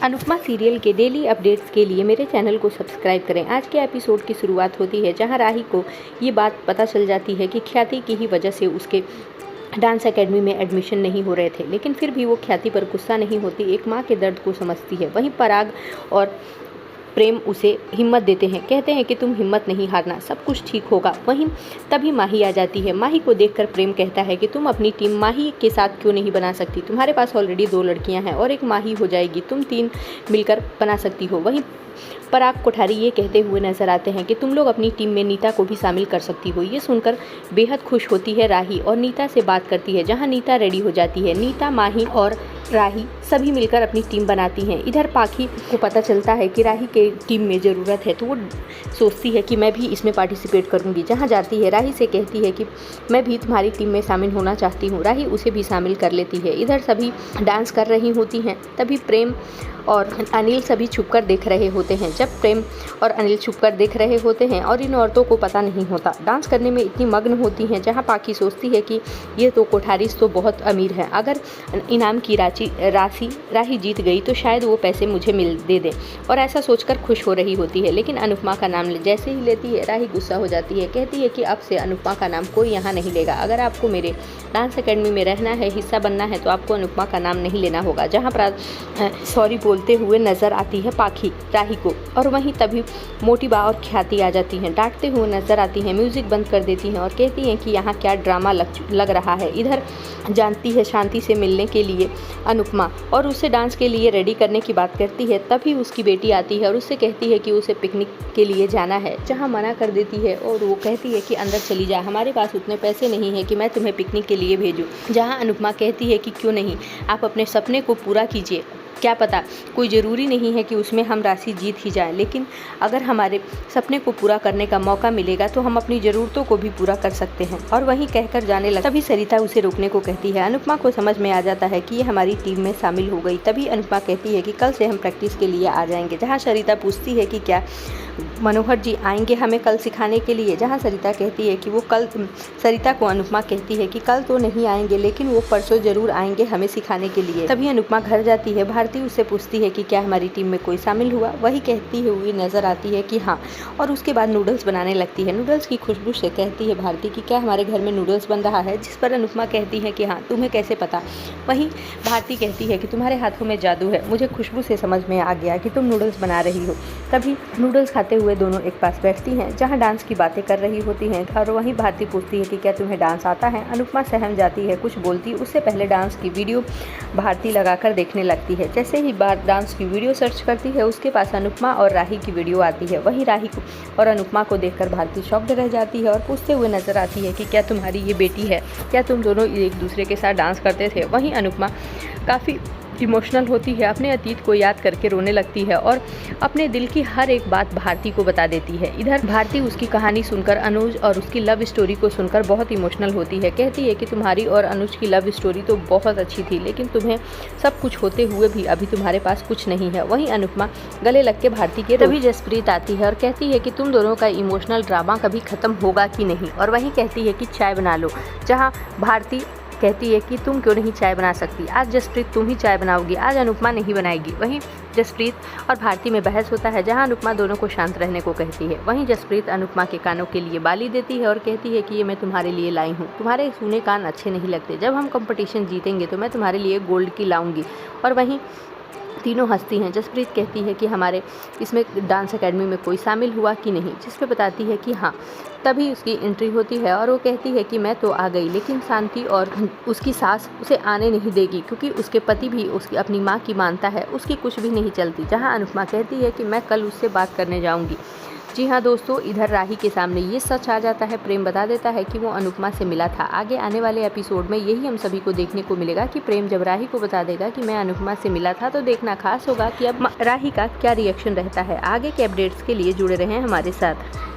Anupama serial के daily updates के लिए मेरे चैनल को सब्सक्राइब करें। आज के एपिसोड की शुरुआत होती है जहां राही को ये बात पता चल जाती है कि ख्याति की ही वजह से उसके डांस एकेडमी में एडमिशन नहीं हो रहे थे, लेकिन फिर भी वो ख्याति पर गुस्सा नहीं होती, एक माँ के दर्द को समझती है। वहीं पराग और प्रेम उसे हिम्मत देते हैं, कहते हैं कि तुम हिम्मत नहीं हारना, सब कुछ ठीक होगा। वहीं तभी माही आ जाती है। माही को देखकर प्रेम कहता है कि तुम अपनी टीम माही के साथ क्यों नहीं बना सकती, तुम्हारे पास ऑलरेडी 2 लड़कियां हैं और एक माही हो जाएगी, तुम 3 मिलकर बना सकती हो। वहीं पराग कोठारी ये कहते हुए नजर आते हैं कि तुम लोग अपनी टीम में नीता को भी शामिल कर सकती हो। ये सुनकर बेहद खुश होती है राही और नीता से बात करती है, जहां नीता रेडी हो जाती है। नीता, माही और राही सभी मिलकर अपनी टीम बनाती हैं। इधर पाखी को पता चलता है कि राही के टीम में ज़रूरत है, तो वो सोचती है कि मैं भी इसमें पार्टिसिपेट करूंगी। जहां जाती है राही से कहती है कि मैं भी तुम्हारी टीम में शामिल होना चाहती हूं। राही उसे भी शामिल कर लेती है। इधर सभी डांस कर रही होती हैं, तभी प्रेम और अनिल सभी छुपकर देख रहे होते हैं। जब प्रेम और अनिल छुपकर देख रहे होते हैं और इन औरतों को पता नहीं होता, डांस करने में इतनी मग्न होती हैं, जहां पाखी सोचती है कि ये तो कोठारीस तो बहुत अमीर है, अगर इनाम की राशि राही जीत गई तो शायद वो पैसे मुझे दे दे, और ऐसा सोचकर खुश हो रही होती है। लेकिन अनुपमा का नाम जैसे ही लेती है, राही गुस्सा हो जाती है, कहती है कि अब से अनुपमा का नाम कोई यहाँ नहीं लेगा। अगर आपको मेरे डांस अकेडमी में रहना है, हिस्सा बनना है, तो आपको अनुपमा का नाम नहीं लेना होगा। जहाँ पर सॉरी बोलते हुए नजर आती है पाखी राही को, और वहीं तभी मोटी बा और ख्याति आ जाती हैं, डांटते हुए नजर आती हैं, म्यूजिक बंद कर देती हैं और कहती हैं कि यहाँ क्या ड्रामा लग रहा है। इधर जानती है शांति से मिलने के लिए अनुपमा और उसे डांस के लिए रेडी करने की बात करती है। तभी उसकी बेटी आती है और उससे कहती है कि उसे पिकनिक के लिए जाना है, जहाँ मना कर देती है और वो कहती है कि अंदर चली जा, हमारे पास उतने पैसे नहीं है कि मैं तुम्हें पिकनिक के लिए भेजूँ। जहाँ अनुपमा कहती है कि क्यों नहीं, आप अपने सपने को पूरा कीजिए, क्या पता कोई ज़रूरी नहीं है कि उसमें हम राशि जीत ही जाएं, लेकिन अगर हमारे सपने को पूरा करने का मौका मिलेगा तो हम अपनी ज़रूरतों को भी पूरा कर सकते हैं। और वहीं कहकर जाने लगा। तभी सरिता उसे रोकने को कहती है। अनुपमा को समझ में आ जाता है कि ये हमारी टीम में शामिल हो गई। तभी अनुपमा कहती है कि कल से हम प्रैक्टिस के लिए आ जाएंगे। जहाँ सरिता पूछती है कि क्या मनोहर जी आएंगे हमें कल सिखाने के लिए, जहाँ सरिता कहती है कि वो कल, सरिता को अनुपमा कहती है कि कल तो नहीं आएंगे, लेकिन वो परसों जरूर आएंगे हमें सिखाने के लिए। तभी अनुपमा घर जाती है। भारती उससे पूछती है कि क्या हमारी टीम में कोई शामिल हुआ। वही कहती हुई नजर आती है कि हाँ, और उसके बाद नूडल्स बनाने लगती है। नूडल्स की खुशबू से कहती है भारती कि क्या हमारे घर में नूडल्स बन रहा है, जिस पर अनुपमा कहती है कि हाँ, तुम्हें कैसे पता। वहीं भारती कहती है कि तुम्हारे हाथों में जादू है, मुझे खुशबू से समझ में आ गया कि तुम नूडल्स बना रही हो। तभी नूडल्स खाते हुए दोनों एक पास बैठती हैं, जहां डांस की बातें कर रही होती हैं। और वहीं भारती पूछती है कि क्या तुम्हें डांस आता है। अनुपमा सहम जाती है, कुछ बोलती उससे पहले डांस की वीडियो भारती लगाकर देखने लगती है। जैसे ही डांस की वीडियो सर्च करती है, उसके पास अनुपमा और राही की वीडियो आती है। वहीं राही को और अनुपमा को देखकर भारती शॉक्ड रह जाती है और पूछते हुए नजर आती है कि क्या तुम्हारी ये बेटी है, क्या तुम दोनों एक दूसरे के साथ डांस करते थे। वहीं अनुपमा काफ़ी इमोशनल होती है, अपने अतीत को याद करके रोने लगती है और अपने दिल की हर एक बात भारती को बता देती है। इधर भारती उसकी कहानी सुनकर, अनुज और उसकी लव स्टोरी को सुनकर बहुत इमोशनल होती है। कहती है कि तुम्हारी और अनुज की लव स्टोरी तो बहुत अच्छी थी, लेकिन तुम्हें सब कुछ होते हुए भी अभी तुम्हारे पास कुछ नहीं है। वहीं अनुपमा गले लग के भारती के तभी जसप्रीत आती है और कहती है कि तुम दोनों का इमोशनल ड्रामा कभी खत्म होगा कि नहीं, और वहीं कहती है कि चाय बना लो। जहाँ भारती कहती है कि तुम क्यों नहीं चाय बना सकती, आज जसप्रीत तुम ही चाय बनाओगी, आज अनुपमा नहीं बनाएगी। वहीं जसप्रीत और भारती में बहस होता है, जहां अनुपमा दोनों को शांत रहने को कहती है। वहीं जसप्रीत अनुपमा के कानों के लिए बाली देती है और कहती है कि ये मैं तुम्हारे लिए लाई हूँ, तुम्हारे सूने कान अच्छे नहीं लगते, जब हम कंपटीशन जीतेंगे तो मैं तुम्हारे लिए गोल्ड की लाऊंगी। और वहीं तीनों हंसती हैं। जसप्रीत कहती है कि हमारे इसमें डांस एकेडमी में कोई शामिल हुआ कि नहीं, जिस पे बताती है कि हाँ। तभी उसकी एंट्री होती है और वो कहती है कि मैं तो आ गई, लेकिन शांति और उसकी सास उसे आने नहीं देगी, क्योंकि उसके पति भी उसकी अपनी माँ की मानता है, उसकी कुछ भी नहीं चलती। जहाँ अनुपमा कहती है कि मैं कल उससे बात करने जाऊँगी। जी हाँ दोस्तों, इधर राही के सामने ये सच आ जाता है। प्रेम बता देता है कि वो अनुपमा से मिला था। आगे आने वाले एपिसोड में यही हम सभी को देखने को मिलेगा कि प्रेम जब राही को बता देगा कि मैं अनुपमा से मिला था, तो देखना खास होगा कि अब राही का क्या रिएक्शन रहता है। आगे के अपडेट्स के लिए जुड़े रहें हमारे साथ।